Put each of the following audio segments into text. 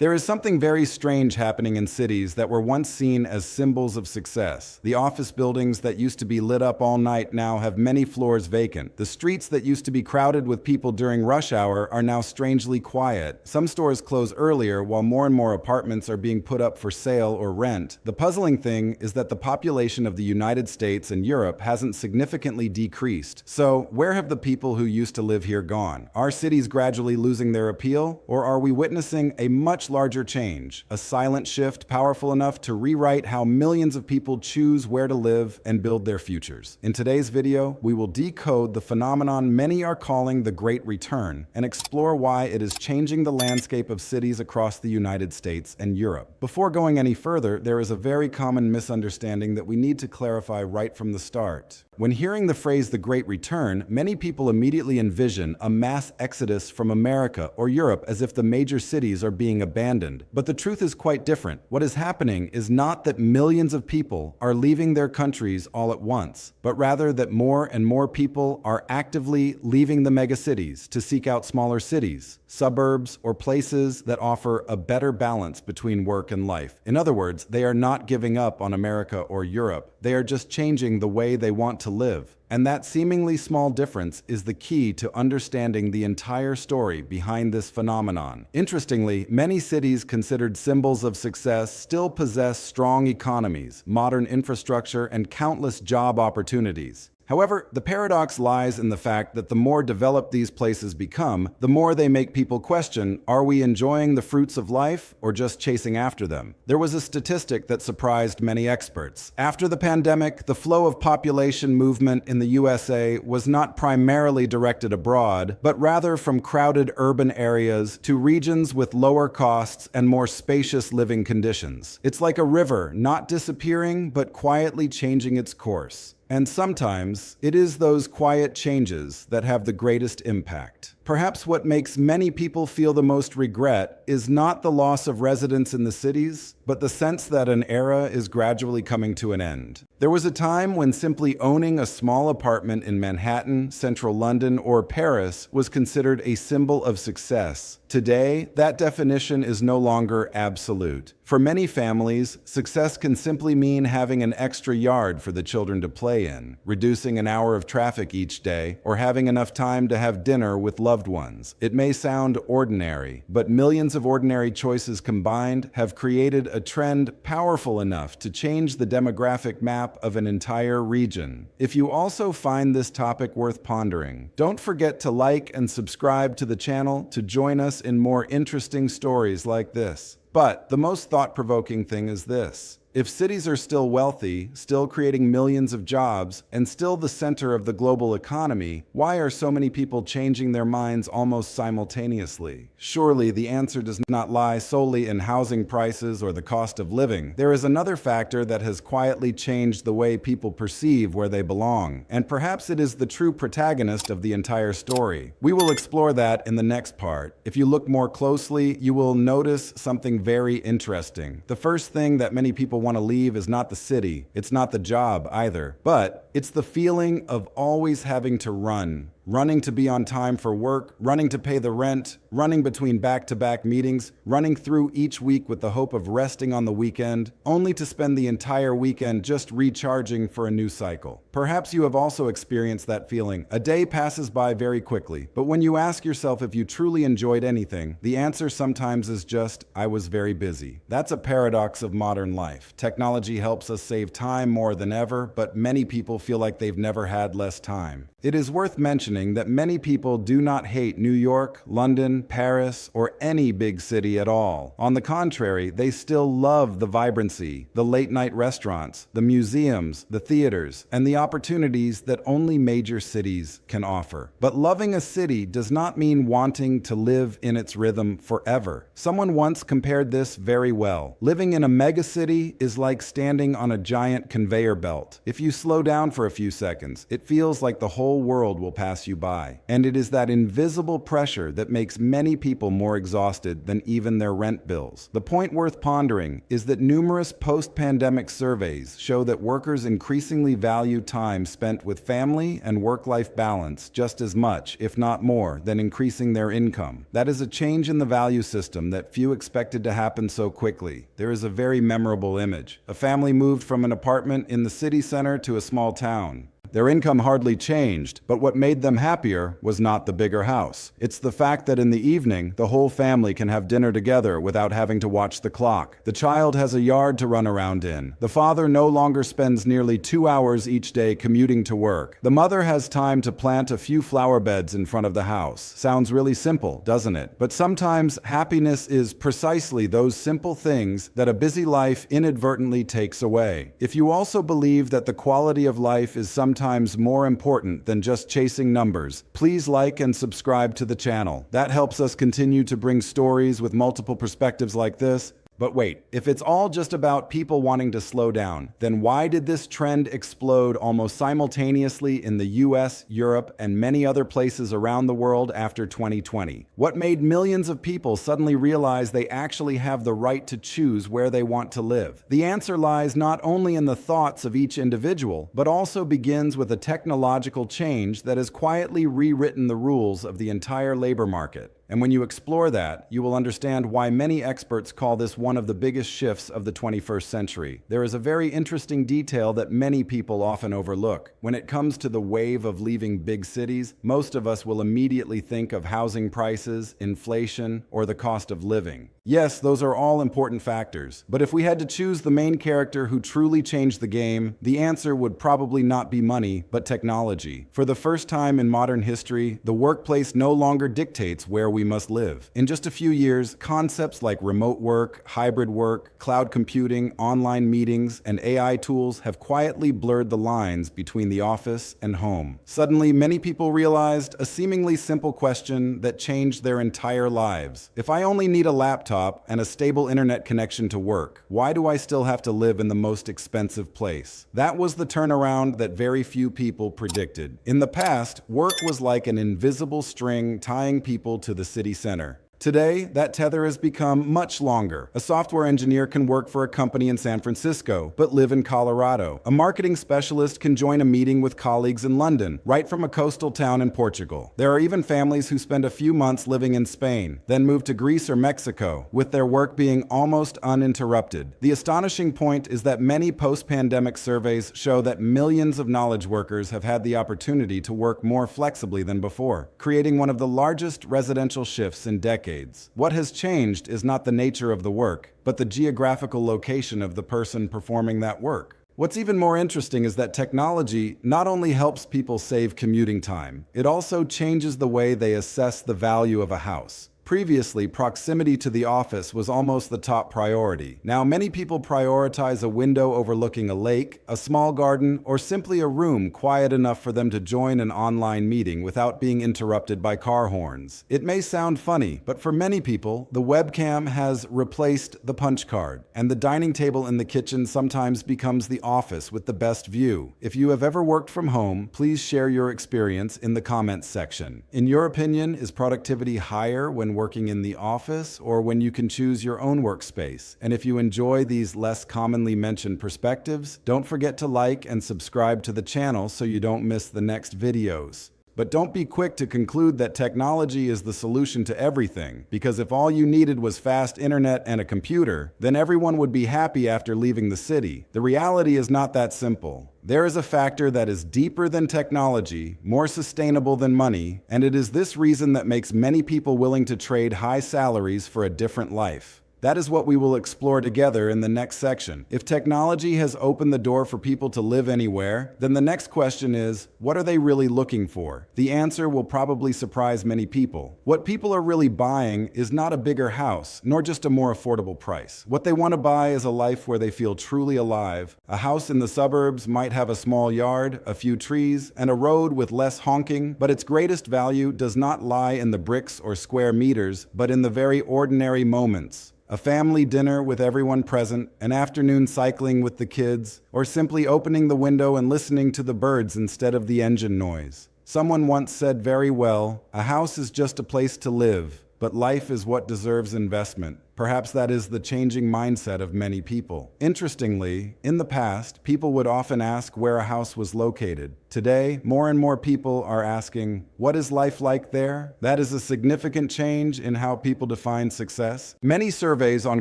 There is something very strange happening in cities that were once seen as symbols of success. The office buildings that used to be lit up all night now have many floors vacant. The streets that used to be crowded with people during rush hour are now strangely quiet. Some stores close earlier while more and more apartments are being put up for sale or rent. The puzzling thing is that the population of the United States and Europe hasn't significantly decreased. So, where have the people who used to live here gone? Are cities gradually losing their appeal, or are we witnessing a much larger change, a silent shift powerful enough to rewrite how millions of people choose where to live and build their futures? In today's video, we will decode the phenomenon many are calling the Great Return and explore why it is changing the landscape of cities across the United States and Europe. Before going any further, there is a very common misunderstanding that we need to clarify right from the start. When hearing the phrase the Great Return, many people immediately envision a mass exodus from America or Europe as if the major cities are being abandoned. But the truth is quite different. What is happening is not that millions of people are leaving their countries all at once, but rather that more and more people are actively leaving the megacities to seek out smaller cities, suburbs, or places that offer a better balance between work and life. In other words, they are not giving up on America or Europe. They are just changing the way they want to live. And that seemingly small difference is the key to understanding the entire story behind this phenomenon. Interestingly, many cities considered symbols of success still possess strong economies, modern infrastructure, and countless job opportunities. However, the paradox lies in the fact that the more developed these places become, the more they make people question, are we enjoying the fruits of life or just chasing after them? There was a statistic that surprised many experts. After the pandemic, the flow of population movement in the USA was not primarily directed abroad, but rather from crowded urban areas to regions with lower costs and more spacious living conditions. It's like a river, not disappearing, but quietly changing its course. And sometimes, it is those quiet changes that have the greatest impact. Perhaps what makes many people feel the most regret is not the loss of residents in the cities, but the sense that an era is gradually coming to an end. There was a time when simply owning a small apartment in Manhattan, central London, or Paris was considered a symbol of success. Today, that definition is no longer absolute. For many families, success can simply mean having an extra yard for the children to play in, reducing an hour of traffic each day, or having enough time to have dinner with loved ones. It may sound ordinary, but millions of ordinary choices combined have created a trend powerful enough to change the demographic map of an entire region. If you also find this topic worth pondering, don't forget to like and subscribe to the channel to join us in more interesting stories like this. But the most thought-provoking thing is this. If cities are still wealthy, still creating millions of jobs, and still the center of the global economy, why are so many people changing their minds almost simultaneously? Surely the answer does not lie solely in housing prices or the cost of living. There is another factor that has quietly changed the way people perceive where they belong, and perhaps it is the true protagonist of the entire story. We will explore that in the next part. If you look more closely, you will notice something very interesting. The first thing that many people want to leave is not the city, it's not the job either, but it's the feeling of always having to run. Running to be on time for work, running to pay the rent, running between back-to-back meetings, running through each week with the hope of resting on the weekend, only to spend the entire weekend just recharging for a new cycle. Perhaps you have also experienced that feeling. A day passes by very quickly, but when you ask yourself if you truly enjoyed anything, the answer sometimes is just, I was very busy. That's a paradox of modern life. Technology helps us save time more than ever, but many people feel like they've never had less time. It is worth mentioning that many people do not hate New York, London, Paris, or any big city at all. On the contrary, they still love the vibrancy, the late-night restaurants, the museums, the theaters, and the opportunities that only major cities can offer. But loving a city does not mean wanting to live in its rhythm forever. Someone once compared this very well. Living in a megacity is like standing on a giant conveyor belt. If you slow down for a few seconds, it feels like the whole world will pass pass you by. And it is that invisible pressure that makes many people more exhausted than even their rent bills. The point worth pondering is that numerous post-pandemic surveys show that workers increasingly value time spent with family and work-life balance just as much, if not more, than increasing their income. That is a change in the value system that few expected to happen so quickly. There is a very memorable image. A family moved from an apartment in the city center to a small town. Their income hardly changed, but what made them happier was not the bigger house. It's the fact that in the evening, the whole family can have dinner together without having to watch the clock. The child has a yard to run around in. The father no longer spends nearly 2 hours each day commuting to work. The mother has time to plant a few flower beds in front of the house. Sounds really simple, doesn't it? But sometimes happiness is precisely those simple things that a busy life inadvertently takes away. If you also believe that the quality of life is sometimes more important than just chasing numbers, please like and subscribe to the channel. That helps us continue to bring stories with multiple perspectives like this. But wait, if it's all just about people wanting to slow down, then why did this trend explode almost simultaneously in the US, Europe, and many other places around the world after 2020? What made millions of people suddenly realize they actually have the right to choose where they want to live? The answer lies not only in the thoughts of each individual, but also begins with a technological change that has quietly rewritten the rules of the entire labor market. And when you explore that, you will understand why many experts call this one of the biggest shifts of the 21st century. There is a very interesting detail that many people often overlook. When it comes to the wave of leaving big cities, most of us will immediately think of housing prices, inflation, or the cost of living. Yes, those are all important factors, but if we had to choose the main character who truly changed the game, the answer would probably not be money, but technology. For the first time in modern history, the workplace no longer dictates where we must live. In just a few years, concepts like remote work, hybrid work, cloud computing, online meetings, and AI tools have quietly blurred the lines between the office and home. Suddenly, many people realized a seemingly simple question that changed their entire lives. If I only need a laptop and a stable internet connection to work, why do I still have to live in the most expensive place? That was the turnaround that very few people predicted. In the past, work was like an invisible string tying people to the city center. Today, that tether has become much longer. A software engineer can work for a company in San Francisco, but live in Colorado. A marketing specialist can join a meeting with colleagues in London, right from a coastal town in Portugal. There are even families who spend a few months living in Spain, then move to Greece or Mexico, with their work being almost uninterrupted. The astonishing point is that many post-pandemic surveys show that millions of knowledge workers have had the opportunity to work more flexibly than before, creating one of the largest residential shifts in decades. What has changed is not the nature of the work, but the geographical location of the person performing that work. What's even more interesting is that technology not only helps people save commuting time, it also changes the way they assess the value of a house. Previously, proximity to the office was almost the top priority. Now, many people prioritize a window overlooking a lake, a small garden, or simply a room quiet enough for them to join an online meeting without being interrupted by car horns. It may sound funny, but for many people, the webcam has replaced the punch card, and the dining table in the kitchen sometimes becomes the office with the best view. If you have ever worked from home, please share your experience in the comments section. In your opinion, is productivity higher when working in the office or when you can choose your own workspace? And if you enjoy these less commonly mentioned perspectives, don't forget to like and subscribe to the channel so you don't miss the next videos. But don't be quick to conclude that technology is the solution to everything, because if all you needed was fast internet and a computer, then everyone would be happy after leaving the city. The reality is not that simple. There is a factor that is deeper than technology, more sustainable than money, and it is this reason that makes many people willing to trade high salaries for a different life. That is what we will explore together in the next section. If technology has opened the door for people to live anywhere, then the next question is, what are they really looking for? The answer will probably surprise many people. What people are really buying is not a bigger house, nor just a more affordable price. What they want to buy is a life where they feel truly alive. A house in the suburbs might have a small yard, a few trees, and a road with less honking, but its greatest value does not lie in the bricks or square meters, but in the very ordinary moments. A family dinner with everyone present, an afternoon cycling with the kids, or simply opening the window and listening to the birds instead of the engine noise. Someone once said very well, "A house is just a place to live, but life is what deserves investment." Perhaps that is the changing mindset of many people. Interestingly, in the past, people would often ask where a house was located. Today, more and more people are asking, what is life like there? That is a significant change in how people define success. Many surveys on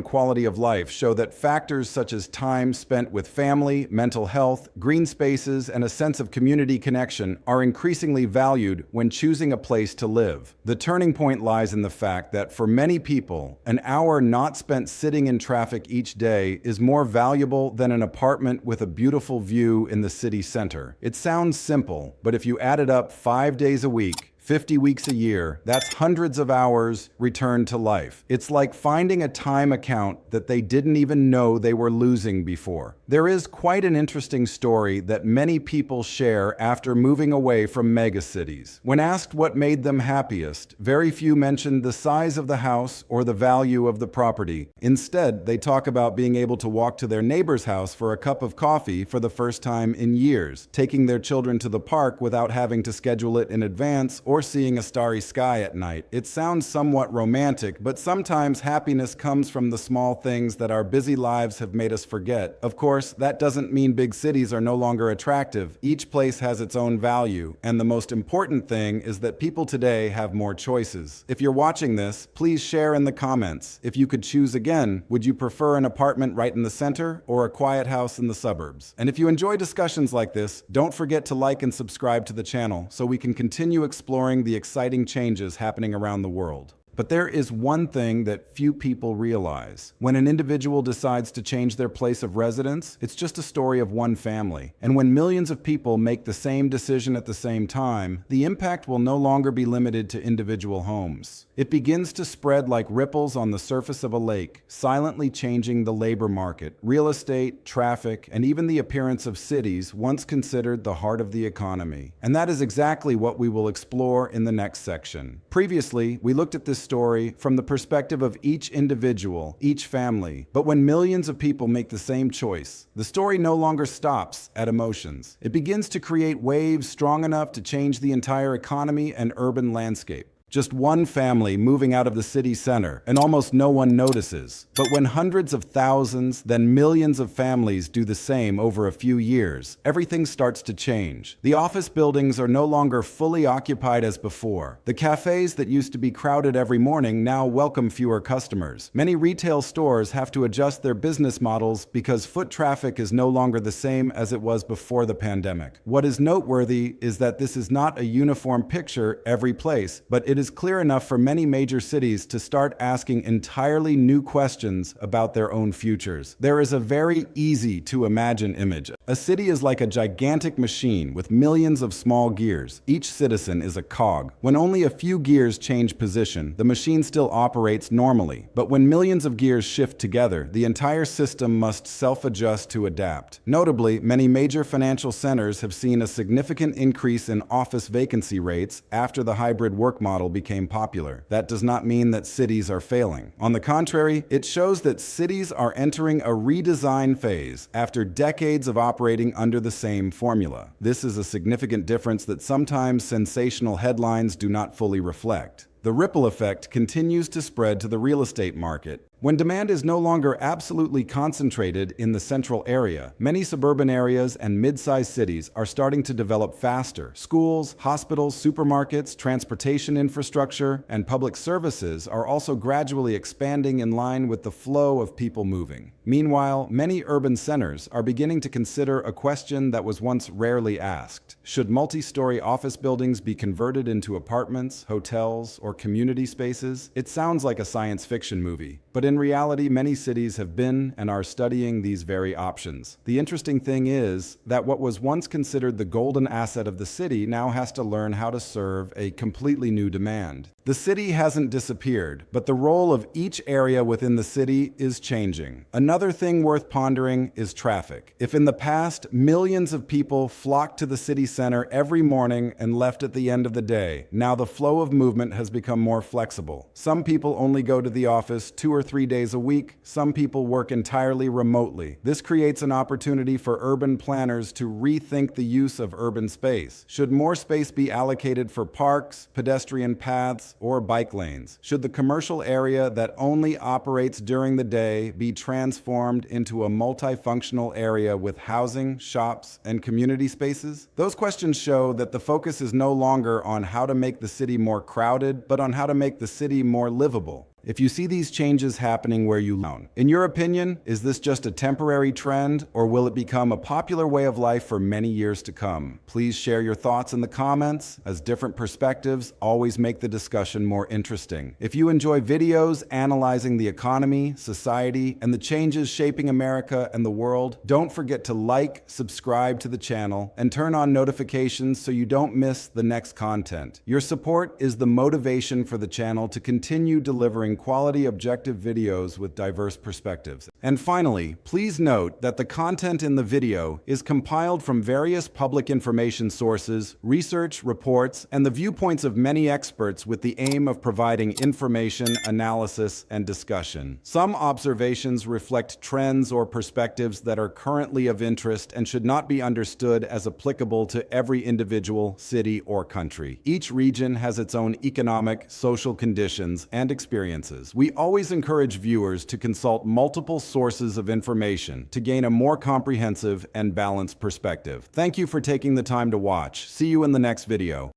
quality of life show that factors such as time spent with family, mental health, green spaces, and a sense of community connection are increasingly valued when choosing a place to live. The turning point lies in the fact that for many people, an hour not spent sitting in traffic each day is more valuable than an apartment with a beautiful view in the city center. It sounds simple, but if you add it up 5 days a week, 50 weeks a year, that's hundreds of hours returned to life. It's like finding a time account that they didn't even know they were losing before. There is quite an interesting story that many people share after moving away from megacities. When asked what made them happiest, very few mentioned the size of the house or the value of the property. Instead, they talk about being able to walk to their neighbor's house for a cup of coffee for the first time in years, taking their children to the park without having to schedule it in advance, or seeing a starry sky at night. It sounds somewhat romantic, but sometimes happiness comes from the small things that our busy lives have made us forget. Of course, that doesn't mean big cities are no longer attractive. Each place has its own value, and the most important thing is that people today have more choices. If you're watching this, please share in the comments. If you could choose again, would you prefer an apartment right in the center or a quiet house in the suburbs? And if you enjoy discussions like this, don't forget to like and subscribe to the channel so we can continue exploring the exciting changes happening around the world. But there is one thing that few people realize. When an individual decides to change their place of residence, it's just a story of one family. And when millions of people make the same decision at the same time, the impact will no longer be limited to individual homes. It begins to spread like ripples on the surface of a lake, silently changing the labor market, real estate, traffic, and even the appearance of cities once considered the heart of the economy. And that is exactly what we will explore in the next section. Previously, we looked at this story from the perspective of each individual, each family. But when millions of people make the same choice, the story no longer stops at emotions. It begins to create waves strong enough to change the entire economy and urban landscape. Just one family moving out of the city center, and almost no one notices. But when hundreds of thousands, then millions of families do the same over a few years, everything starts to change. The office buildings are no longer fully occupied as before. The cafes that used to be crowded every morning now welcome fewer customers. Many retail stores have to adjust their business models because foot traffic is no longer the same as it was before the pandemic. What is noteworthy is that this is not a uniform picture every place, but it is clear enough for many major cities to start asking entirely new questions about their own futures. There is a very easy to imagine image. A city is like a gigantic machine with millions of small gears. Each citizen is a cog. When only a few gears change position, the machine still operates normally. But when millions of gears shift together, the entire system must self-adjust to adapt. Notably, many major financial centers have seen a significant increase in office vacancy rates after the hybrid work model became popular. That does not mean that cities are failing. On the contrary, it shows that cities are entering a redesign phase after decades of operating under the same formula. This is a significant difference that sometimes sensational headlines do not fully reflect. The ripple effect continues to spread to the real estate market. When demand is no longer absolutely concentrated in the central area, many suburban areas and mid-sized cities are starting to develop faster. Schools, hospitals, supermarkets, transportation infrastructure, and public services are also gradually expanding in line with the flow of people moving. Meanwhile, many urban centers are beginning to consider a question that was once rarely asked. Should multi-story office buildings be converted into apartments, hotels, or community spaces? It sounds like a science fiction movie, but in reality, many cities have been and are studying these very options. The interesting thing is that what was once considered the golden asset of the city now has to learn how to serve a completely new demand. The city hasn't disappeared, but the role of each area within the city is changing. Another thing worth pondering is traffic. If in the past, millions of people flocked to the city center every morning and left at the end of the day, now the flow of movement has become more flexible. Some people only go to the office 2 or 3 days a week. Some people work entirely remotely. This creates an opportunity for urban planners to rethink the use of urban space. Should more space be allocated for parks, pedestrian paths, or bike lanes? Should the commercial area that only operates during the day be transformed into a multifunctional area with housing, shops, and community spaces? Those questions show that the focus is no longer on how to make the city more crowded, but on how to make the city more livable. If you see these changes happening where you live, in your opinion, is this just a temporary trend, or will it become a popular way of life for many years to come? Please share your thoughts in the comments, as different perspectives always make the discussion more interesting. If you enjoy videos analyzing the economy, society, and the changes shaping America and the world, don't forget to like, subscribe to the channel, and turn on notifications so you don't miss the next content. Your support is the motivation for the channel to continue delivering quality, objective videos with diverse perspectives. And finally, please note that the content in the video is compiled from various public information sources, research, reports, and the viewpoints of many experts with the aim of providing information, analysis, and discussion. Some observations reflect trends or perspectives that are currently of interest and should not be understood as applicable to every individual city or country. Each region has its own economic, social conditions, and experiences. We always encourage viewers to consult multiple sources of information to gain a more comprehensive and balanced perspective. Thank you for taking the time to watch. See you in the next video.